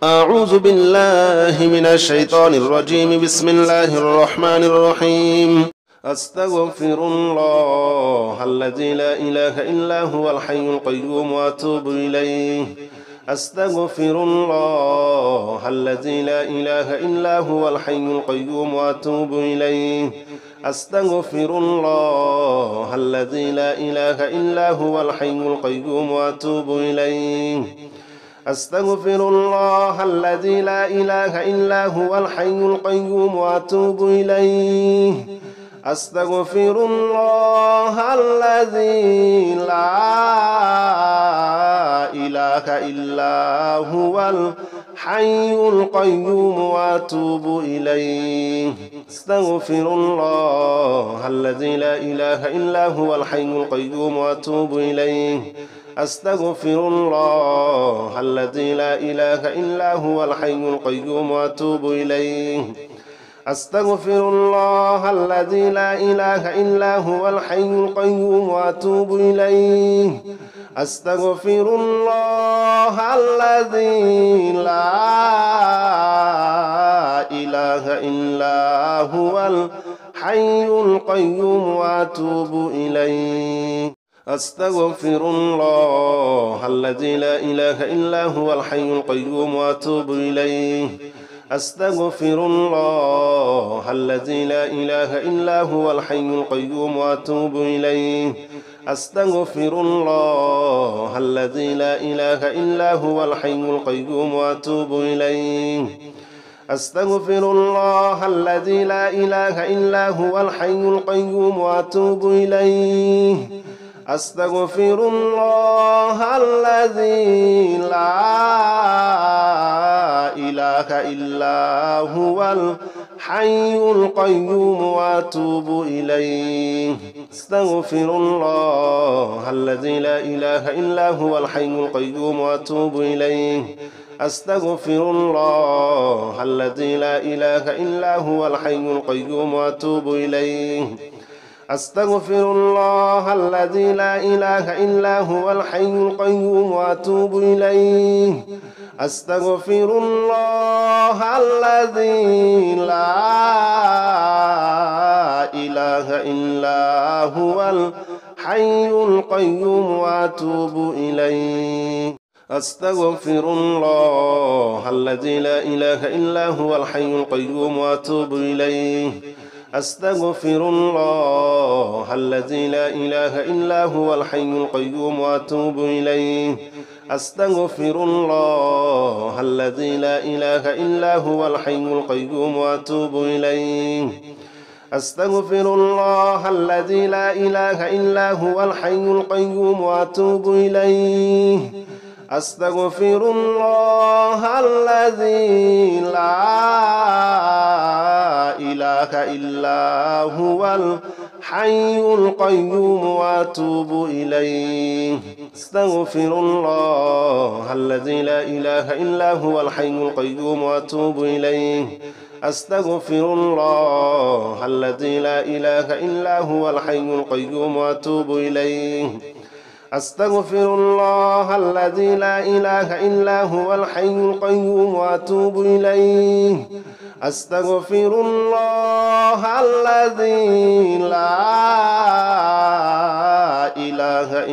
أعوذ بالله من الشيطان الرجيم. بسم الله الرحمن الرحيم. أستغفر الله الذي لا إله إلا هو الحي القيوم وأتوب إليه. أستغفر الله الذي لا إله إلا هو الحي القيوم وأتوب إليه. أستغفر الله الذي لا إله إلا هو الحي القيوم وأتوب إليه. أستغفر الله الذي لا إله إلا هو الحي القيوم وأتوب إليه. أستغفر الله الذي لا إله إلا هو الحي القيوم وأتوب إليه. أستغفر الله الذي لا إله إلا هو الحي القيوم وأتوب إليه. أستغفر الله الذي لا إله إلا هو الحي القيوم وأتوب إليه. أستغفر الله الذي لا إله إلا هو الحي القيوم وأتوب إليه. أستغفر الله الذي لا إله إلا هو الحي القيوم وأتوب إليه. أستغفر الله الذي لا إله إلا هو الحي القيوم وأتوب إليه. أستغفر الله الذي لا إله إلا هو الحي القيوم وأتوب إليه. أستغفر الله الذي لا إله إلا هو الحي القيوم وأتوب إليه. أستغفر الله الذي لا إله إلا هو الحي القيوم وأتوب إليه. أستغفر الله الذي لا إله إلا هو الحي القيوم وأتوب إليه. أستغفر الله الذي لا إله إلا هو الحي القيوم وأتوب إليه. أستغفر الله الذي لا إله إلا هو الحي القيوم وأتوب إليه. أستغفر الله الذي لا إله إلا هو الحي القيوم وأتوب إليه. أستغفر الله الذي لا إله إلا هو الحي القيوم وأتوب إليه. أستغفر الله الذي لا إله إلا هو الحي القيوم وأتوب إليه. أستغفر الله الذي لا إله إلا هو الحي القيوم وأتوب إليه. أستغفر الله الذي لا إله إلا هو الحي القيوم وأتوب إليه. أستغفر الله الذي لا إله إلا هو الحي القيوم وأتوب إليه. أستغفر الله الذي لا إله إلا هو الحي القيوم وأتوب إليه. أستغفر الله الذي لا إله إلا هو الحي القيوم وأتوب إليه. أستغفر الله الذي لا إله إلا هو الحي القيوم وأتوب إليه. أستغفر الله الذي لا إله إلا هو الحي القيوم وأتوب إليه. أستغفر الله الذي لا إله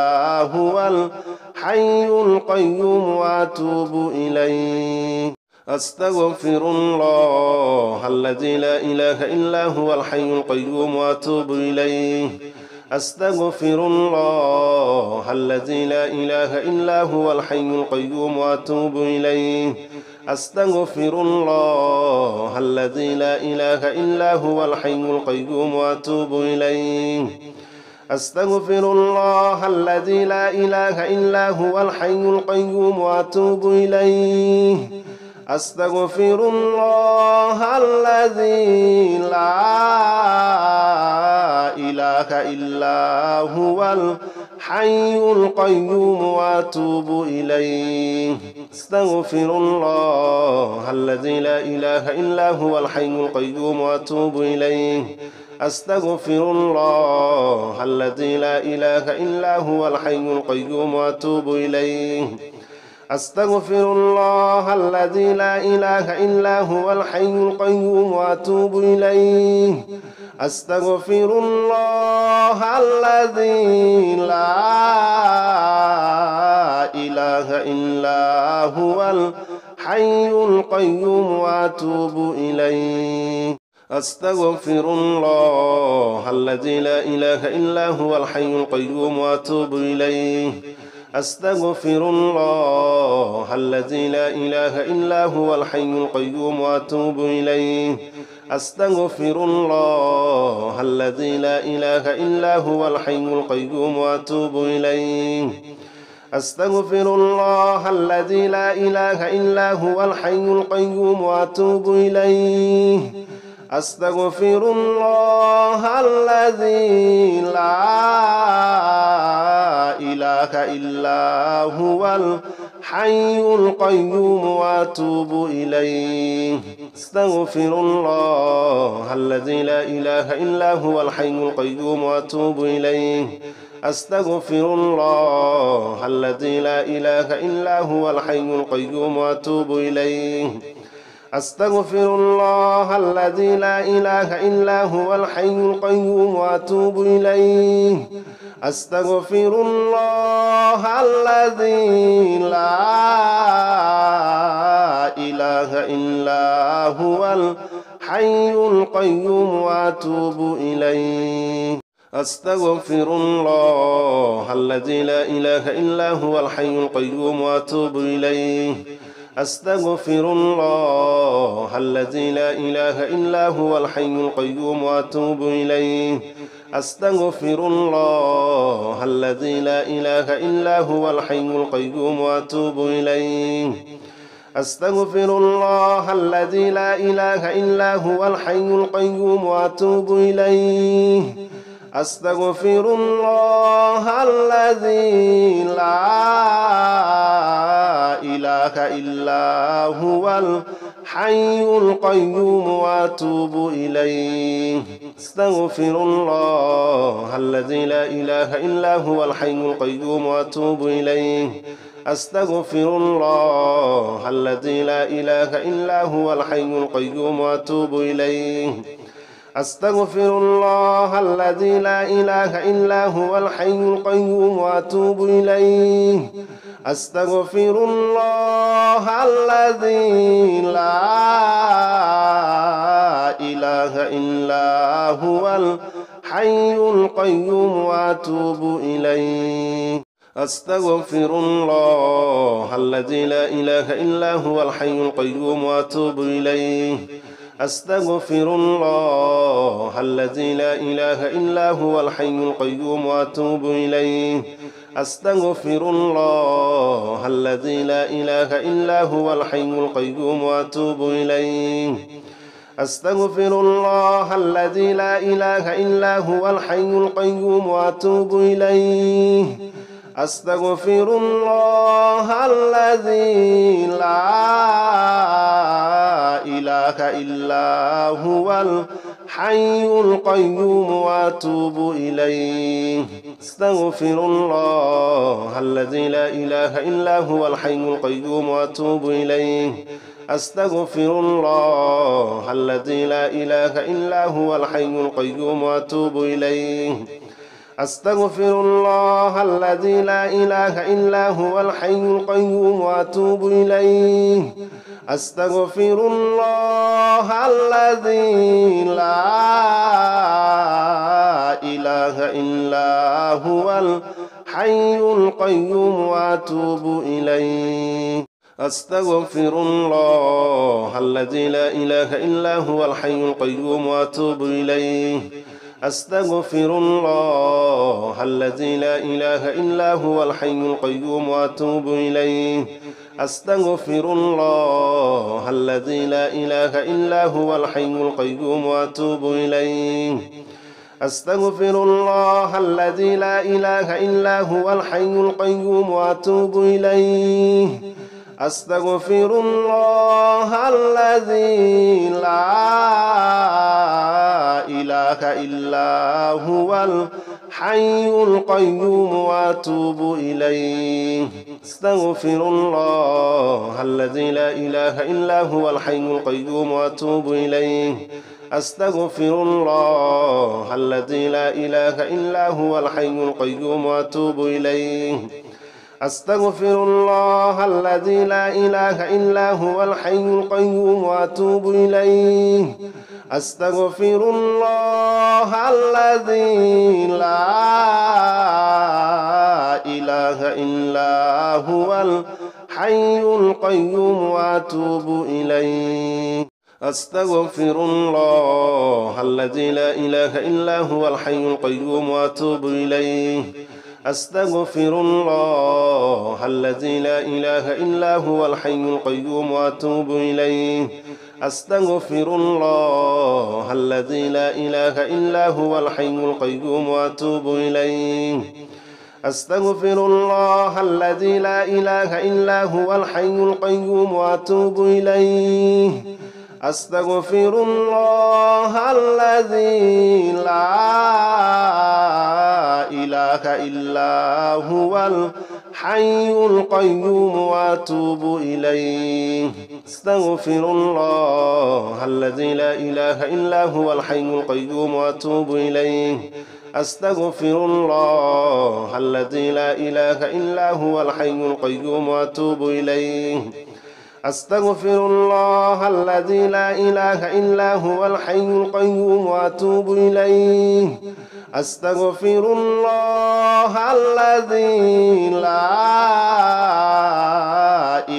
إلا هو الحي القيوم وأتوب إليه. أستغفر الله الذي لا إله إلا هو الحي القيوم وأتوب إليه. أستغفر الله الذي لا إله إلا هو الحي القيوم وأتوب إليه. أستغفر الله الذي لا إله إلا هو الحي القيوم وأتوب إليه. أستغفر الله الذي لا إله إلا هو الحي القيوم وأتوب إليه. أستغفر الله الذي لا إله إلا هو الحي القيوم وأتوب إليه. أستغفر الله الذي لا إله إلا هو الحي القيوم وأتوب إليه. أستغفر الله الذي لا إله إلا هو الحي القيوم وأتوب إليه. أستغفر الله الذي لا إله إلا هو الحي القيوم وأتوب إليه أستغفر الله الذي لا إله إلا هو الحي القيوم وأتوب إليه أستغفر الله الذي لا إله إلا هو الحي القيوم وأتوب إليه أستغفر الله الذي لا إله إلا هو الحي القيوم وأتوب إليه أستغفر الله الذي لا إله إلا هو الحي القيوم وأتوب إليه أستغفر الله الذي لا إله إلا هو الحي القيوم وأتوب إليه أستغفر الله الذي لا إله إلا هو الحي القيوم وأتوب إليه أستغفر الله الذي لا إله إلا هو الحي القيوم وأتوب إليه أستغفر الله الذي لا إله إلا هو الحي القيوم وأتوب إليه أستغفر الله الذي لا إله إلا هو الحي القيوم وأتوب إليه أستغفر الله الذي لا إله إلا هو الحي القيوم وأتوب إليه أستغفر الله الذي لا إله إلا هو الحي القيوم وأتوب إليه أستغفر الله الذي لا إله إلا هو الحي القيوم وأتوب إليه أستغفر الله الذي لا إله إلا هو الحي القيوم وأتوب إليه أستغفر الله الذي لا إله إلا هو الحي القيوم وأتوب إليه أستغفر الله الذي لا إله إلا هو الحي القيوم وأتوب إليه أستغفر الله الذي لا إله إلا هو الحي القيوم وأتوب إليه أستغفر الله الذي لا إله إلا هو الحي القيوم وأتوب إليه أستغفر الله الذي لا إله إلا هو الحي القيوم وأتوب إليه أستغفر الله الذي لا إله إلا هو الحي القيوم وأتوب إليه أستغفر الله الذي لا إله إلا هو الحي القيوم وأتوب إليه أستغفر الله الذي لا إله إلا هو الحي القيوم وأتوب إليه أستغفر الله الذي لا إله إلا هو الحي القيوم وأتوب إليه أستغفر الله الذي لا إله إلا هو الحي القيوم وأتوب إليه أستغفر الله الذي لا إله إلا هو الحي القيوم وأتوب إليه أستغفر الله الذي لا إله إلا هو الحي القيوم وأتوب إليه أستغفر الله الذي لا إله إلا هو الحي القيوم وأتوب إليه أستغفر الله الذي لا إله إلا هو الحي القيوم وأتوب إليه أستغفر الله الذي لا إله إلا هو الحي القيوم وأتوب إليه أستغفر الله الذي لا إله إلا هو الحي القيوم وأتوب إليه أستغفر الله الذي لا إله إلا هو الحي القيوم وأتوب إليه أستغفر الله الذي لا إله إلا هو الحي القيوم وأتوب إليه أستغفر الله الذي لا إله إلا هو الحي القيوم وأتوب إليه أستغفر الله الذي لا إله إلا هو الحي القيوم وأتوب إليه أستغفر الله الذي لا إله إلا هو الحي القيوم وأتوب إليه أستغفر الله الذي لا إله إلا هو الحي القيوم وأتوب إليه أستغفر الله الذي لا إله إلا هو الحي القيوم وأتوب إليه أستغفر الله الذي لا إله إلا هو الحي القيوم وأتوب إليه أستغفر الله الذي لا إله إلا هو الحي القيوم وأتوب إليه أستغفر الله الذي لا إله إلا هو الحي القيوم وأتوب إليه أستغفر الله الذي لا إله إلا هو الحي القيوم وأتوب إليه أستغفر الله الذي لا إله إلا هو الحي القيوم وأتوب إليه أستغفر الله الذي لا إله إلا هو الحي القيوم وأتوب إليه أستغفر الله الذي لا إله إلا هو الحي القيوم وأتوب إليه أستغفر الله الذي لا إله إلا هو الحي القيوم وأتوب إليه أستغفر الله الذي لا إله إلا هو الحي القيوم وأتوب إليه أستغفر الله الذي لا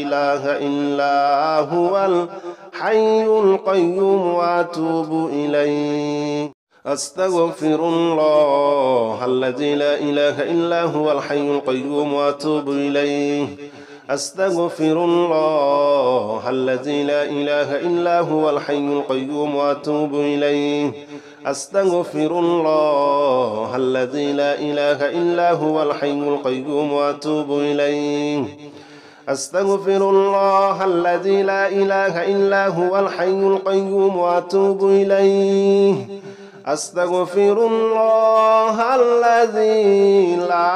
إله إلا هو الحي القيوم وأتوب إليه أستغفر الله الذي لا إله إلا هو الحي القيوم وأتوب إليه أستغفر الله الذي لا إله إلا هو الحي القيوم وأتوب إليه أستغفر الله الذي لا إله إلا هو الحي القيوم وأتوب إليه أستغفر الله الذي لا إله إلا هو الحي القيوم وأتوب إليه أستغفر الله الذي لا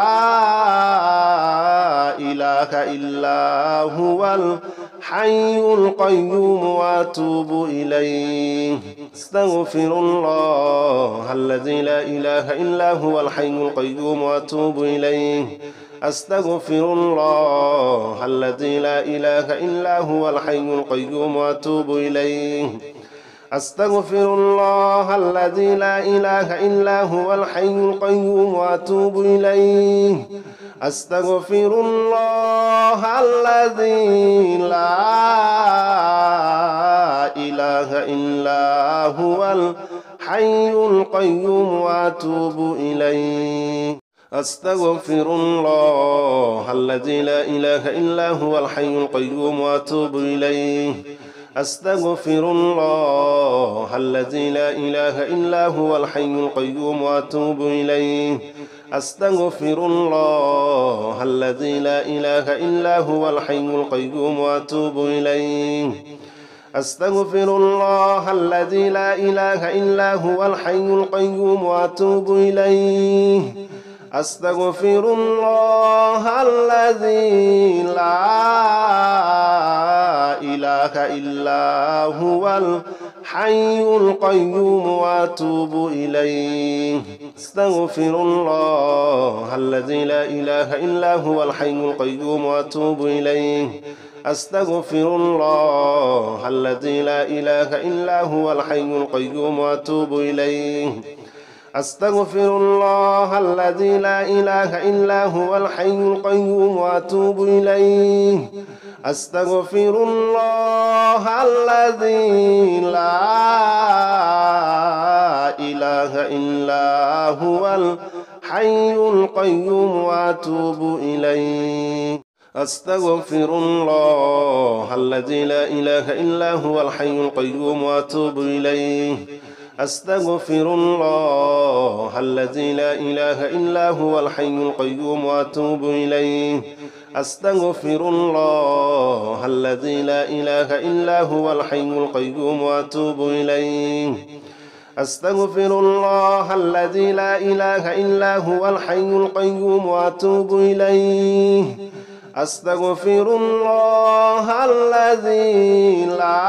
إله إلا هو الحي القيوم وأتوب إليه أستغفر الله الذي لا إله إلا هو الحي القيوم وأتوب إليه أستغفر الله الذي لا إله إلا هو الحي القيوم وأتوب إليه أستغفر الله الذي لا إله إلا هو الحي القيوم وأتوب إليه أستغفر الله الذي لا إله إلا هو الحي القيوم وأتوب إليه أستغفر الله الذي لا إله إلا هو الحي القيوم وأتوب إليه أستغفر الله الذي لا إله إلا هو الحي القيوم وأتوب إليه أستغفر الله الذي لا إله إلا هو الحي القيوم وأتوب إليه أستغفر الله الذي لا إله إلا هو الحي القيوم وأتوب إليه أستغفر الله الذي لا إله إلا هو الحي القيوم وأتوب إليه أستغفر الله الذي لا إله إلا هو الحي القيوم وأتوب إليه أستغفر الله الذي لا إله إلا هو الحي القيوم وأتوب إليه أستغفر الله الذي لا إله إلا هو الحي القيوم وأتوب إليه أستغفر الله الذي لا إله إلا هو الحي القيوم وأتوب إليه أستغفر الله الذي لا إله إلا هو الحي القيوم وأتوب إليه أستغفر الله الذي لا إله إلا هو الحي القيوم وأتوب إليه أستغفر الله الذي لا إله إلا هو الحي القيوم وأتوب إليه أستغفر الله الذي لا إله إلا هو الحي القيوم وأتوب إليه أستغفر الله الذي لا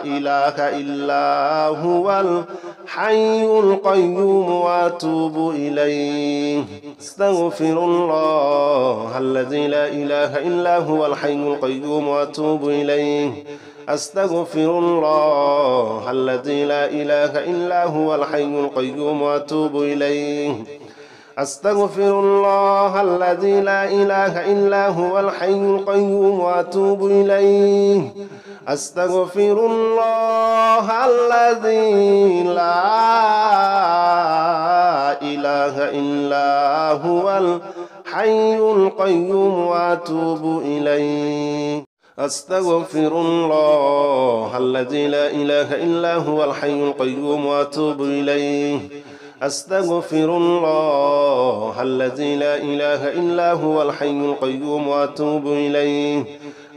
إله إلا هو الحي القيوم وأتوب إليه أستغفر الله الذي لا إله إلا هو الحي القيوم وأتوب إليه أستغفر الله الذي لا إله إلا هو الحي القيوم وأتوب إليه أستغفر الله الذي لا إله إلا هو الحي القيوم وأتوب إليه أستغفر الله الذي لا إله إلا هو الحي القيوم وأتوب إليه أستغفر الله الذي لا إله إلا هو الحي القيوم وأتوب إليه أستغفر الله الذي لا إله إلا هو الحي القيوم وأتوب إليه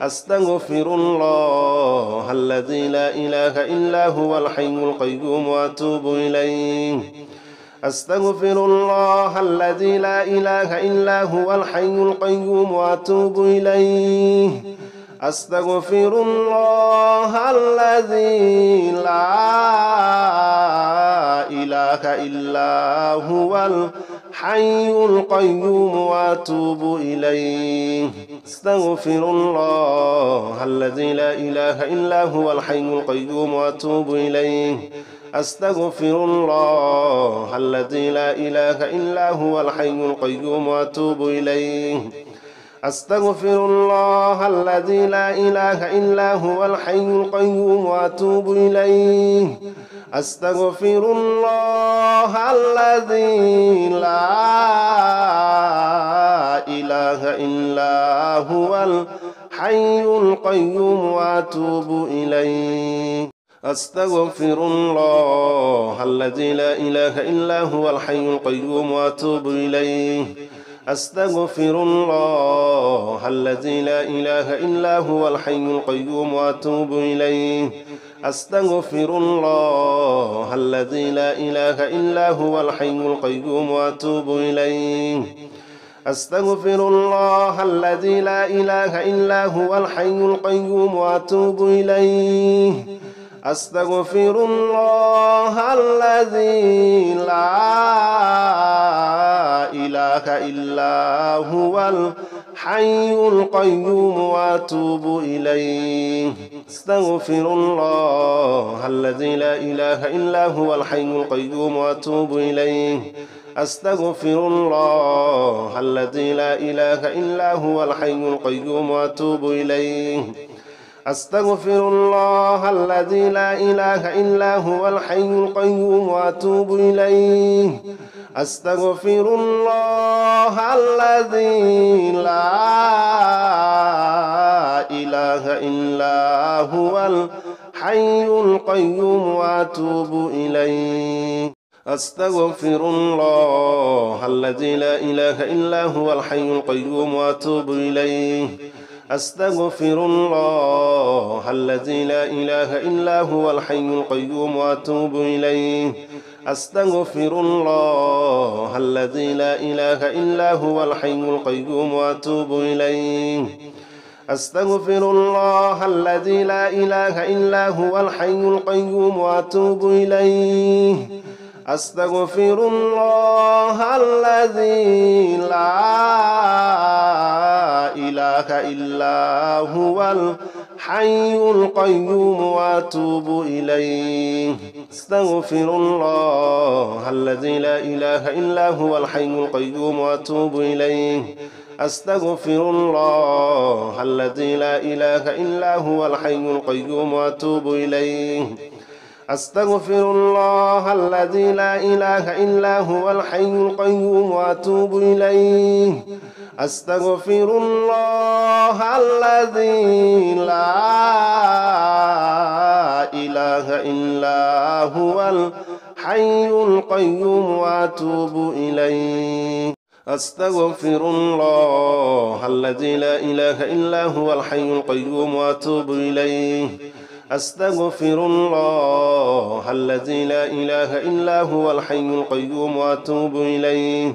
أستغفر الله الذي لا إله إلا هو الحي القيوم وأتوب إليه أستغفر الله الذي لا إله إلا هو الحي القيوم وأتوب إليه أستغفر الله الذي لا إله إلا هو الحي القيوم وأتوب إليه أستغفر الله الذي لا إله إلا هو الحي القيوم وأتوب إليه أستغفر الله الذي لا إله إلا هو الحي القيوم وأتوب إليه أستغفر الله الذي لا إله إلا هو الحي القيوم وأتوب إليه أستغفر الله الذي لا إله إلا هو الحي القيوم وأتوب إليه أستغفر الله الذي لا إله إلا هو الحي القيوم وأتوب إليه أستغفر الله الذي لا إله إلا هو الحي القيوم وأتوب إليه أستغفر الله الذي لا إله إلا هو الحي القيوم وأتوب إليه أستغفر الله الذي لا إله إلا هو الحي القيوم وأتوب إليه أستغفر الله الذي لا إله إلا هو الحي القيوم وأتوب إليه أستغفر الله الذي لا إله إلا هو الحي القيوم وأتوب إليه أستغفر الله الذي لا إله إلا هو الحي القيوم وأتوب إليه أستغفر الله الذي لا إله إلا هو الحي القيوم وأتوب إليه أستغفر الله الذي لا إله إلا هو الحي القيوم وأتوب إليه أستغفر الله الذي لا إله إلا هو الحي القيوم وأتوب إليه أستغفر الله الذي لا إله إلا هو الحي القيوم وأتوب إليه أستغفر الله الذي لا إله إلا هو الحي القيوم وأتوب إليه أستغفر الله الذي لا إله إلا هو الحي القيوم وأتوب إليه أستغفر الله الذي لا إله إلا هو الحي القيوم وأتوب إليه أستغفر الله الذي لا إله إلا هو الحي القيوم وأتوب إليه أستغفر الله الذي لا إله إلا هو الحي القيوم وأتوب إليه أستغفر الله الذي لا إله إلا هو الحي القيوم وأتوب إليه أستغفر الله الذي لا إله إلا هو الحي القيوم وأتوب إليه أستغفر الله الذي لا إله إلا هو الحي القيوم وأتوب إليه أستغفر الله الذي لا إله إلا هو الحي القيوم وأتوب إليه